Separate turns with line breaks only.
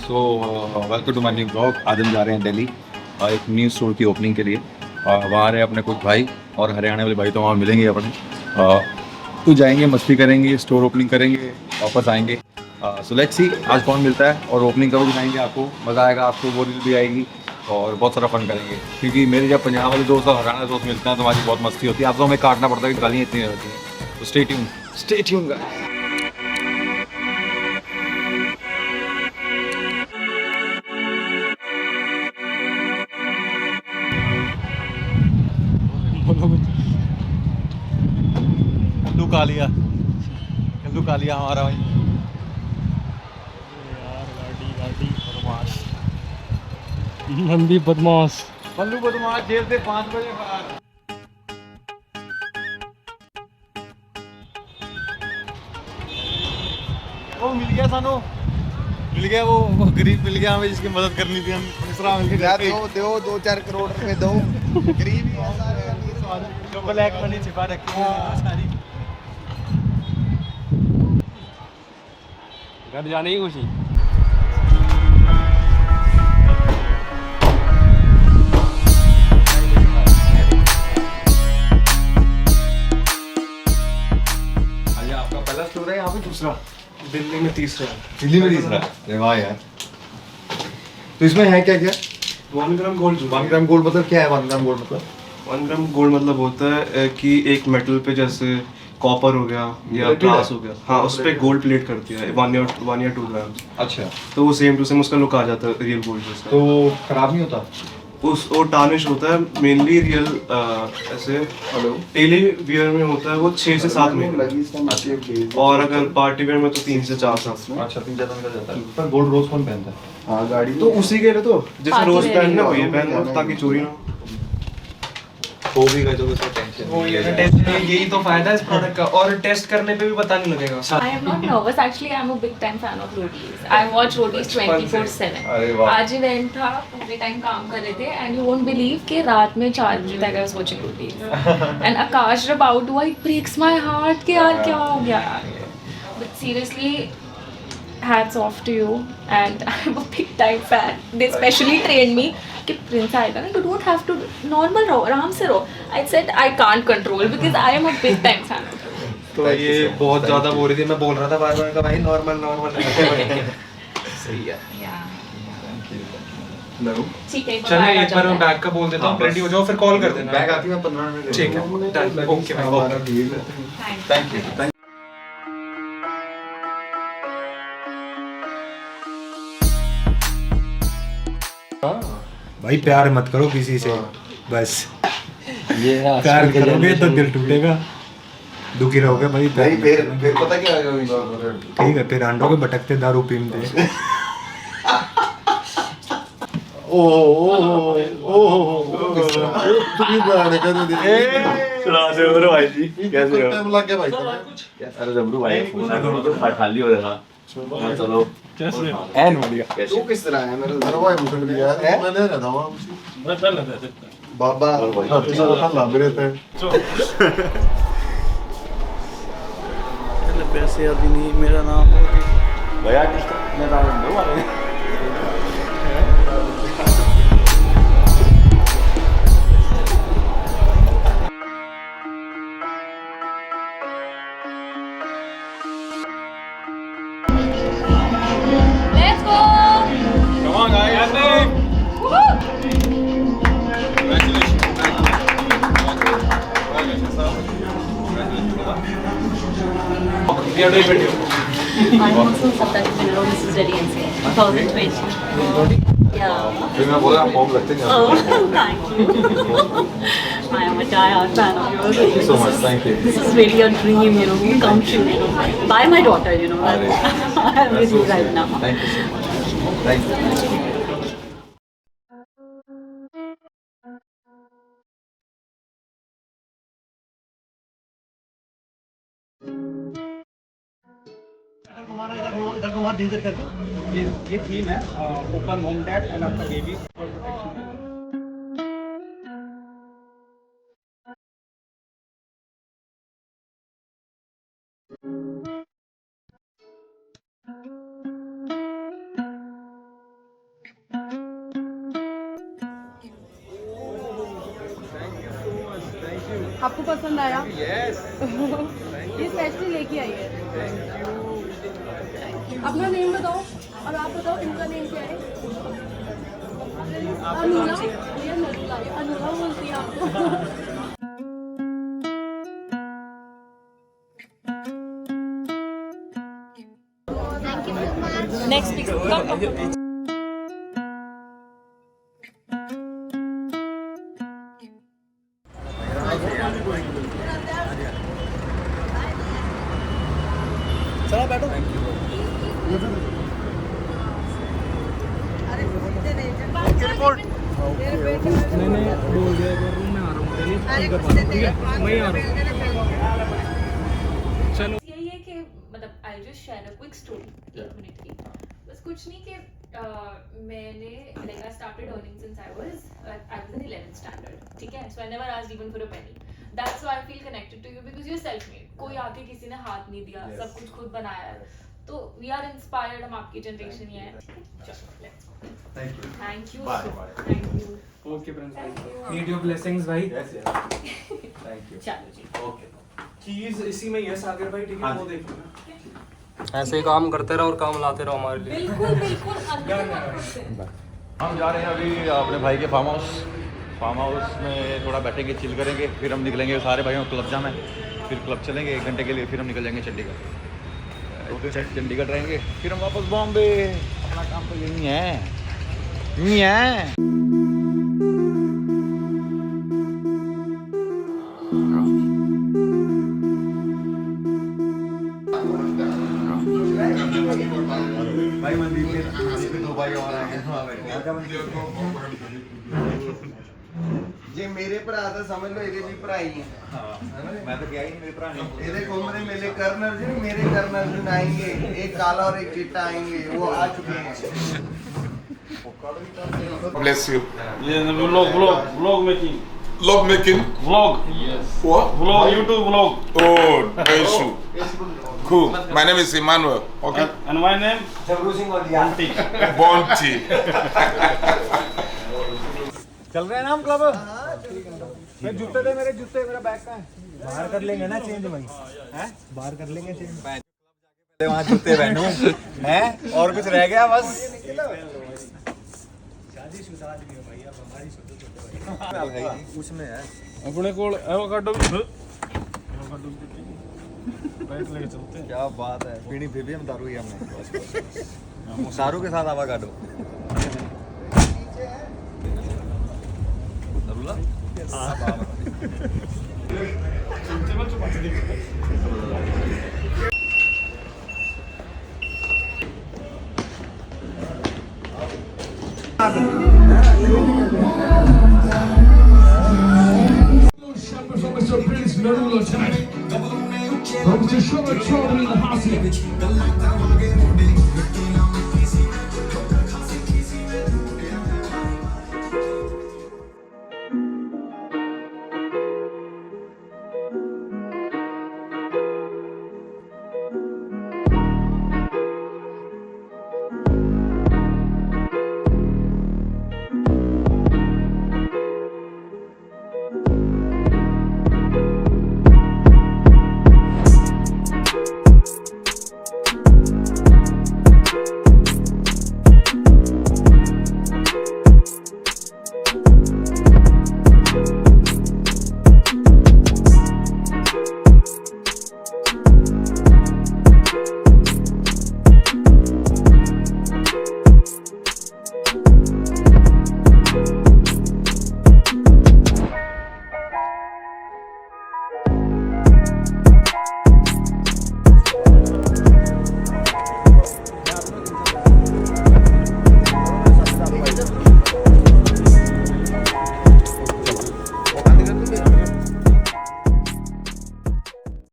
So welcome to my new blog. आज हम जा रहे हैं दिल्ली एक न्यू स्टोर की ओपनिंग के लिए। वहाँ रहे अपने कुछ भाई और हरियाणा वाले भाई तो वहाँ मिलेंगे अपने। तो जाएंगे, मस्ती करेंगे, स्टोर ओपनिंग करेंगे, वापस आएंगे। सो लेट्स सी आज कौन मिलता है और ओपनिंग कब दिखाएंगे आपको। मज़ा आएगा, आपको वो रील भी आएगी और बहुत सारा फन करेंगे। क्योंकि मेरे जब पंजाब वाले दोस्त और हरियाणा दोस्त मिलते हैं तो हमारी बहुत मस्ती होती है। आप तो हमें काटना पड़ता है कि गालियाँ इतनी रहती हैं। तो stay tune guys. Kallu Kalia, Kallu Kalia हमारा भाई।
यार गाड़ी गाड़ी
बदमाश,
मंदी बदमाश।
कल्लू बदमाश जेल से 5 बजे बाहर। वो मिल गया सानू, मिल गया वो गरीब मिल गया हमें जिसकी मदद करनी थी। हम मिश्रा मिल गया।
दो 2-4 करोड़ रुपए दो। गरीब ही है सारे।
जो ब्लैक मनी छिपा रखी है सारी।
घर जाने की खुशी।
आज आपका पहला स्टोर है यहाँ पे, दूसरा
दिल्ली में तीसरा।
दिल्ली में तीसरा। अरे वाह यार। तो इसमें है क्या क्या?
1 ग्राम गोल्ड।
1 ग्राम गोल्ड मतलब क्या है? 1 ग्राम गोल्ड मतलब
1 ग्राम गोल्ड मतलब होता है कि एक मेटल पे जैसे कॉपर हो गया या
Plated
ग्लास
है?
हो गया, हाँ उस पर गोल्ड प्लेट करती है 1 या 2 ग्राम।
अच्छा,
तो वो सेम टू सेम उसका लुक आ जाता है रियल गोल्ड जैसा।
तो खराब नहीं होता?
उस वो टार्निश होता है मेनली रियल ऐसे डेली वियर में होता है वो 6 से 7 महीने, और अगर पार्टी वेयर में तो 3 से 4 साल में।
अच्छा, 3 निकल जाता है। पर गोल्ड रोज कौन पहनता है?
हाँ गाड़ी
तो उसी के लिए तो जैसे
Party
रोज
wear
पहनना
ही
वही
है।
पहनना ताकि चोरी ना हो।
वो भी गए तो उसका टेंशन
वो ये टेस्ट, यही तो फायदा है इस प्रोडक्ट का, और टेस्ट करने पे भी पता नहीं लगेगा।
I am not nervous. Actually, I'm a big time fan of roadies. I watch roadies 24/7.
अरे वाह।
आज इवेंट था, पूरे टाइम काम कर रहे थे, and you won't believe कि रात में 4 बजे तक I was watching roadies. And Akash about to, it breaks my heart कि यार क्या हो गया यार. But seriously, hats off to you, and I'm a big time fan. They specially trained me कि प्रिंस आएगा ना, you don't have to normal रहो, आराम से रहो. I said I can't control because I am a big time fan.
तो ये बहुत ज्यादा बोल रही थी, मैं बोल रहा था बार बार का भाई नॉर्मल नॉर्मल।
सही है।
Yeah.
हेलो,
ठीक है,
चलिए एक बार मैं बैग का बोल देता हूँ, रेडी हो जाओ फिर कॉल कर देना।
बैग आती है 15 मिनट।
ठीक है, डन, ओके भाई, ओके।
Thank you.
भाई प्यार मत करो किसी से, बस
ये
प्यार करोगे तो दिल टूटेगा, दुखी रहोगे भाई।
नहीं फिर पता क्या होगा?
ठीक है, फिर अंडों के भटकते दारू पीते।
ओ तू भी गाने कर दे।
सुना जबरू भाई जी, कैसे हो?
टाइम लग गया भाई।
अरे जबरू भाई, फोन खाली हो रहा। चलो
कैसे
एन बढ़िया।
तू किस तरह है? मेरे घर वाले पूछ रहे यार, मैं ले रहा था वहां
मैं पहले दे देता
बाबा। अच्छा तो लग रहे थे।
पैसे अभी नहीं, मेरा नाम
भैया किसका मैं नाम दो वाले।
Let's go!
Come on guys.
I'm also Saptaki Mineral. This is very insane. 2020. Yeah.
फिर मैं बोला आप फॉर्म रखते हैं।
Oh, thank you. I am a die-hard fan of yours.
Thank you so much. Thank you.
This is really a dream, come true, By my daughter, I'm with you right now.
Thank you so much. Thank you.
ये theme है open home that and आपका baby for protection.
आपको पसंद आया? Yes. ये specially लेके आई है। अपना नेम बताओ और आप बताओ इनका नेम क्या है? अनुला। ये अनुला बोलती है आपको।
Next speaker. Come. यही है कि मतलब I just share a quick story 1 minute की। बस कुछ नहीं कि मैंने like I started earning since I was in 11th standard, ठीक है। So I never asked even for a penny. That's why I feel connected to you because you are self made. कोई आके किसी ने हाथ नहीं दिया, सब कुछ खुद बनाया है। तो वी आर इंस्पायर्ड, हम आपकी जनरेशन ही है। चलो let's go. Thank you thank you.
Okay, friends.
Need your blessings भाई।
Thank you.
चलो जी।
ओके।
कीज इसी में यस सागर भाई, ठीक है, वो देख लो।
ऐसे ही काम करते रहो और काम लाते रहो हमारे लिए।
बिल्कुल बिल्कुल अंदर
हम जा रहे हैं अभी अपने भाई के फार्म हाउस में थोड़ा बैठेंगे, चिल करेंगे, फिर हम निकलेंगे सारे भाइयों क्लब जाना है, फिर क्लब चलेंगे 1 घंटे के लिए, फिर हम निकल जाएंगे चंडीगढ़ रहेंगे, फिर हम वापस बॉम्बे। अपना काम तो यही है। भाई मंदिर में 2 भाई और आए हैं।
जे मेरे भरा तो समझ लो ਇਹਦੇ ਵੀ ਭਰਾ ਹੀ ਹੈ।
मैं तो क्या ही मेरे भरा नहीं।
ਇਹਦੇ घूमने मेले कर्नल जी, मेरे कर्नल जी आएंगे, एक काला और एक चिट्टा आएंगे, वो आ चुके हैं।
Bless you.
Yeah, vlog making.
Love making.
Vlog.
What?
Vlog, YouTube vlog.
Oh, nice you. Cool. My name is Emmanuel. Okay.
And my name?
Bonti.
चल रहे हैं ना हम क्लब? मैं जूते दे, मेरे जूते, मेरा बैग कहाँ है? बाहर कर लेंगे ना चेंज भाई, हैं? बाहर कर लेंगे चेंज। वहाँ जूते पहनूं, हैं? और कुछ रह गया बस? उसमें है।
अपने कोल एवोकाडो भी
क्या बात है, पीनी फिर भी हम दारू ही हमने दारू के साथ avocado.
Mr. Prince Merula tonight. Mr. Sugar Trouble in the house here.